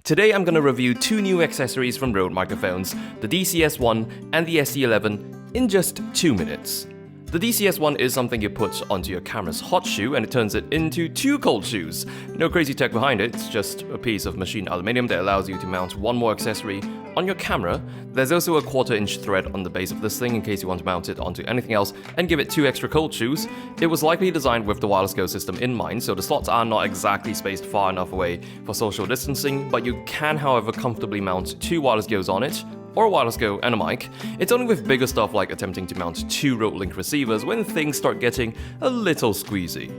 Today I'm going to review two new accessories from Rode microphones, the DCS1 and the SC11, in just 2 minutes. The DCS1 is something you put onto your camera's hot shoe and it turns it into two cold shoes. No crazy tech behind it, it's just a piece of machined aluminium that allows you to mount one more accessory on your camera. There's also a 1/4-inch thread on the base of this thing in case you want to mount it onto anything else and give it two extra cold shoes. It was likely designed with the wireless go system in mind, so the slots are not exactly spaced far enough away for social distancing, but you can however comfortably mount two wireless goes on it, or a wireless go and a mic. It's only with bigger stuff like attempting to mount two Rode Link receivers when things start getting a little squeezy.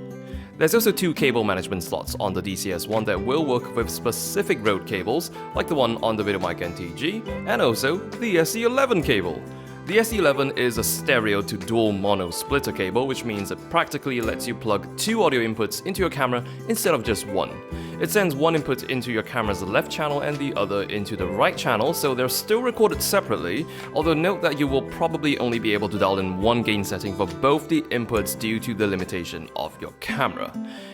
There's also two cable management slots on the DCS1 that will work with specific Rode cables, like the one on the VideoMic NTG, and also the SC11 cable. The SC11 is a stereo to dual mono splitter cable, which means it practically lets you plug two audio inputs into your camera instead of just one. It sends one input into your camera's left channel and the other into the right channel, so they're still recorded separately, although note that you will probably only be able to dial in one gain setting for both the inputs due to the limitation of your camera.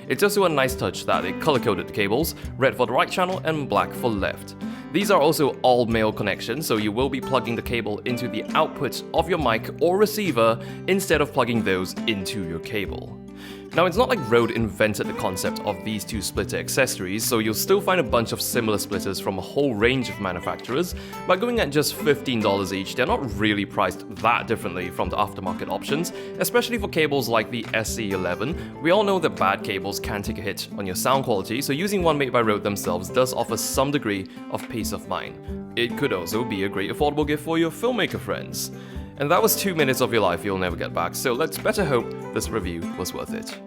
It's also a nice touch that they color-coded the cables, red for the right channel and black for left. These are also all male connections, so you will be plugging the cable into the output of your mic or receiver instead of plugging those into your cable. Now, it's not like Rode invented the concept of these two splitter accessories, so you'll still find a bunch of similar splitters from a whole range of manufacturers, but going at just $15 each, they're not really priced that differently from the aftermarket options, especially for cables like the SC11. We all know that bad cables can take a hit on your sound quality, so using one made by Rode themselves does offer some degree of peace of mind. It could also be a great affordable gift for your filmmaker friends. And that was 2 minutes of your life you'll never get back, so let's better hope this review was worth it.